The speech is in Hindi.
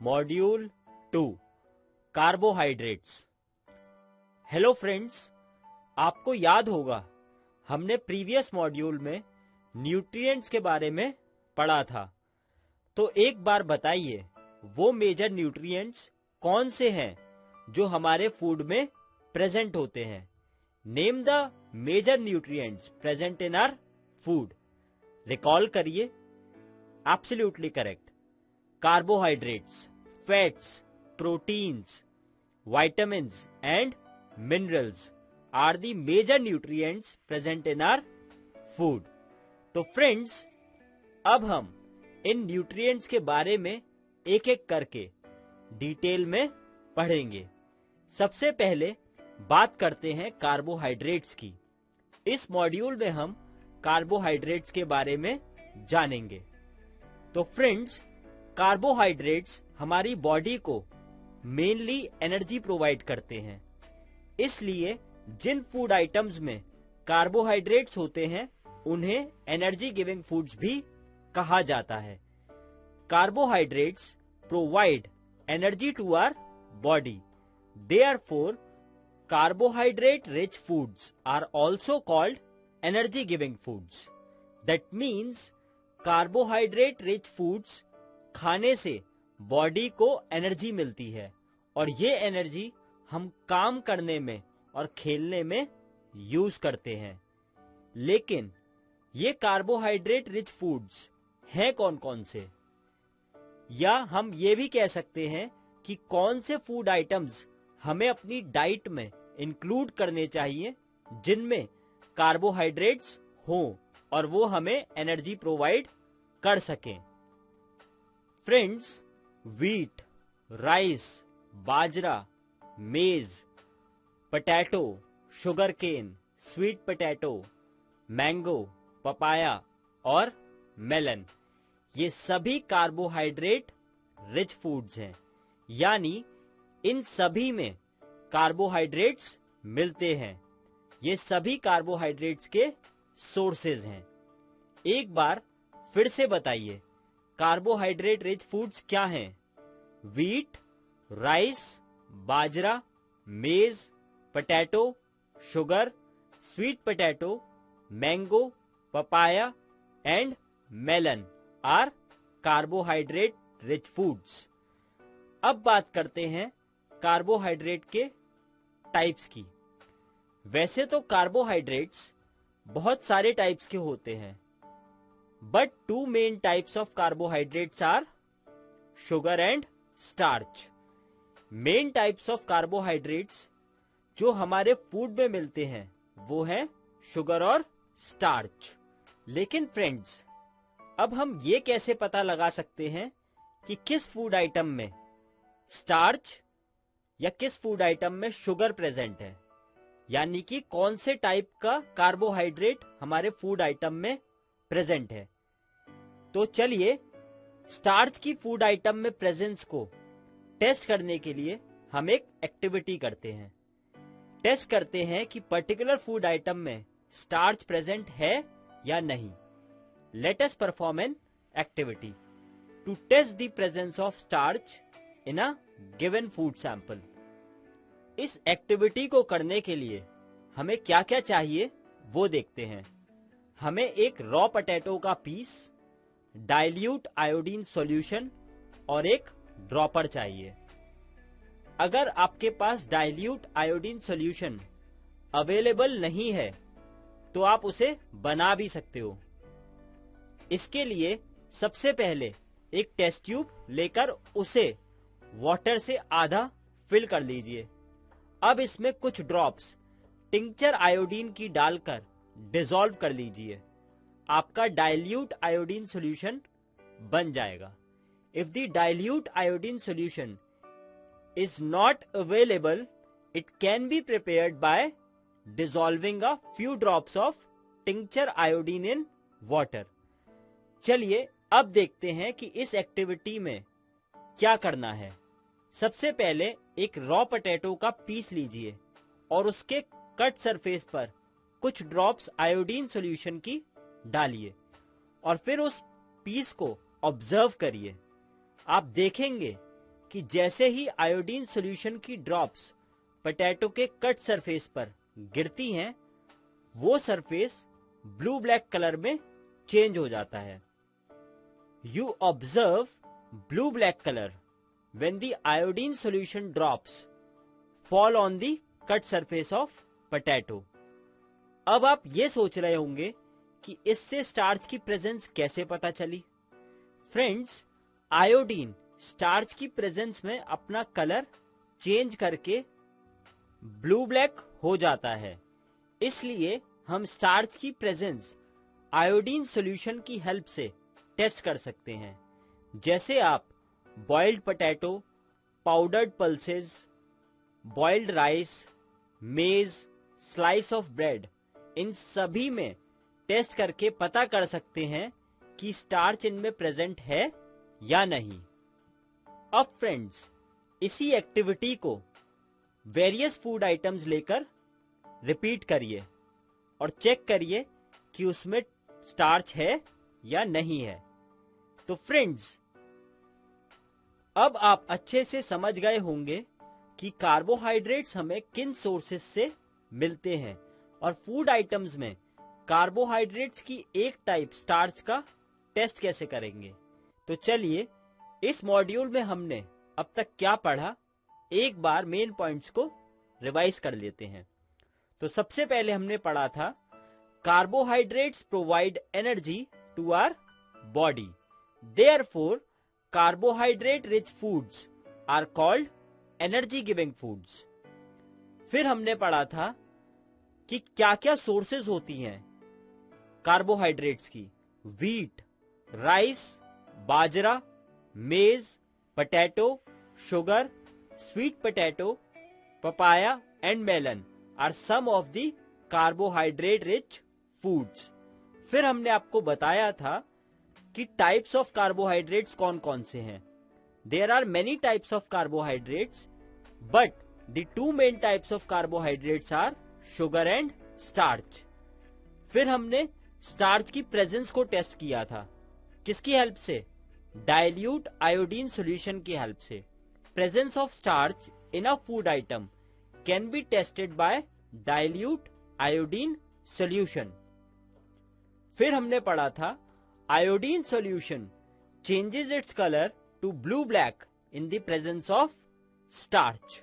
Module 2 carbohydrates. हेलो फ्रेंड्स, आपको याद होगा हमने प्रीवियस मॉड्यूल में न्यूट्रिएंट्स के बारे में पढ़ा था। तो एक बार बताइए वो मेजर न्यूट्रिएंट्स कौन से हैं जो हमारे फूड में प्रेजेंट होते हैं। Name the major nutrients present in our food. Recall करिए। Absolutely correct. Carbohydrates, fats, proteins, vitamins and minerals are the major nutrients present in our food. तो फ्रेंड्स, अब हम इन न्यूट्रिएंट्स के बारे में एक एक करके डिटेल में पढ़ेंगे। सबसे पहले बात करते हैं कार्बोहाइड्रेट्स की। इस मॉड्यूल में हम कार्बोहाइड्रेट्स के बारे में जानेंगे। तो फ्रेंड्स, कार्बोहाइड्रेट्स हमारी बॉडी को मेनली एनर्जी प्रोवाइड करते हैं। इसलिए जिन फूड आइटम्स में कार्बोहाइड्रेट्स होते हैं उन्हें एनर्जी गिविंग फूड्स भी कहा जाता है। Carbohydrates provide energy to our body. Therefore carbohydrate rich foods are also called energy giving foods. That means carbohydrate rich foods खाने से बॉडी को एनर्जी मिलती है और ये एनर्जी हम काम करने में और खेलने में यूज करते हैं। लेकिन ये कार्बोहाइड्रेट रिच फूड्स हैं कौन कौन से, या हम ये भी कह सकते हैं कि कौन से फूड आइटम्स हमें अपनी डाइट में इंक्लूड करने चाहिए जिनमें कार्बोहाइड्रेट्स हों और वो हमें एनर्जी प्रोवाइड कर सकें। Friends, wheat, rice, bajra, maize, potato, sugar cane, sweet potato, mango, papaya और मेलन, ये सभी कार्बोहाइड्रेट रिच फूड्स हैं। यानी इन सभी में कार्बोहाइड्रेट्स मिलते हैं। ये सभी कार्बोहाइड्रेट्स के सोर्सेज हैं। एक बार फिर से बताइए, कार्बोहाइड्रेट रिच फूड्स क्या हैं? Wheat, rice, bajra, maize, potato, sugar, sweet potato, mango, papaya and melon are carbohydrate rich foods. अब बात करते हैं कार्बोहाइड्रेट के टाइप्स की। वैसे तो कार्बोहाइड्रेट्स बहुत सारे टाइप्स के होते हैं, but two main types of carbohydrates are sugar and starch. Main types of carbohydrates जो हमारे फूड में मिलते हैं वो है शुगर और स्टार्च। लेकिन फ्रेंड्स, अब हम ये कैसे पता लगा सकते हैं कि किस फूड आइटम में स्टार्च या किस फूड आइटम में शुगर प्रेजेंट है, यानी कि कौन से टाइप का कार्बोहाइड्रेट हमारे फूड आइटम में प्रेजेंट है। तो चलिए स्टार्च की फूड आइटम में प्रेजेंस को टेस्ट करने के लिए हम एक एक्टिविटी करते हैं। टेस्ट करते हैं कि पर्टिकुलर फूड आइटम में स्टार्च प्रेजेंट है या नहीं। Let us perform an activity to test the presence of starch in a given food sample. इस एक्टिविटी को करने के लिए हमें क्या क्या चाहिए वो देखते हैं। हमें एक रॉ पोटैटो का पीस, डाइल्यूट आयोडीन सॉल्यूशन और एक ड्रॉपर चाहिए। अगर आपके पास डाइल्यूट आयोडीन सॉल्यूशन अवेलेबल नहीं है तो आप उसे बना भी सकते हो। इसके लिए सबसे पहले एक टेस्ट ट्यूब लेकर उसे वाटर से आधा फिल कर लीजिए। अब इसमें कुछ ड्रॉप्स टिंक्चर आयोडीन की डालकर डिसॉल्व कर लीजिए। आपका डाइल्यूट आयोडीन सॉल्यूशन बन जाएगा। If the dilute iodine solution is not available, it can be prepared by dissolving a few drops of tincture iodine in water. चलिए अब देखते हैं कि इस एक्टिविटी में क्या करना है। सबसे पहले एक रॉ पोटैटो का पीस लीजिए और उसके कट सरफेस पर कुछ ड्रॉप्स आयोडीन सॉल्यूशन की डालिए और फिर उस पीस को ऑब्जर्व करिए। आप देखेंगे कि जैसे ही आयोडीन सॉल्यूशन की ड्रॉप्स पोटैटो के कट सरफेस पर गिरती हैं, वो सरफेस ब्लू ब्लैक कलर में चेंज हो जाता है। You observe blue black colour when the iodine solution drops fall on the cut surface of potato। अब आप ये सोच रहे होंगे कि इससे स्टार्च की प्रेजेंस कैसे पता चली। फ्रेंड्स, आयोडीन स्टार्च की प्रेजेंस में अपना कलर चेंज करके ब्लू ब्लैक हो जाता है, इसलिए हम स्टार्च की प्रेजेंस आयोडीन सॉल्यूशन की हेल्प से टेस्ट कर सकते हैं। जैसे आप boiled potato, powdered pulses, boiled rice, मेज, स्लाइस ऑफ ब्रेड, इन सभी में टेस्ट करके पता कर सकते हैं कि स्टार्च इनमें प्रेजेंट है या नहीं। अब फ्रेंड्स, इसी एक्टिविटी को वेरियस फूड आइटम्स लेकर रिपीट करिए और चेक करिए कि उसमें स्टार्च है या नहीं है। तो फ्रेंड्स, अब आप अच्छे से समझ गए होंगे कि कार्बोहाइड्रेट्स हमें किन सोर्सेस से मिलते हैं और फूड आइटम्स में कार्बोहाइड्रेट्स की एक टाइप स्टार्च का टेस्ट कैसे करेंगे। तो चलिए, इस मॉड्यूल में हमने अब तक क्या पढ़ा, एक बार मेन पॉइंट्स को रिवाइज कर लेते हैं। तो सबसे पहले हमने पढ़ा था carbohydrates provide energy to our body, therefore carbohydrate rich foods are called energy giving foods. फिर हमने पढ़ा था कि क्या क्या सोर्सेज होती हैं कार्बोहाइड्रेट्स की। Wheat, rice, bajra, maize, potato, sugar, sweet potato, papaya and melon are some of the carbohydrate rich foods. फिर हमने आपको बताया था कि टाइप्स ऑफ कार्बोहाइड्रेट्स कौन कौन से हैं। There are many types of carbohydrates, but the two main types of carbohydrates are sugar and starch. फिर हमने स्टार्च की प्रेजेंस को टेस्ट किया था, किसकी हेल्प से? डाइल्यूट आयोडीन सॉल्यूशन की हेल्प से। Presence of starch in a food item can be tested by dilute iodine solution. फिर हमने पढ़ा था iodine solution changes its color to blue black in the presence of starch।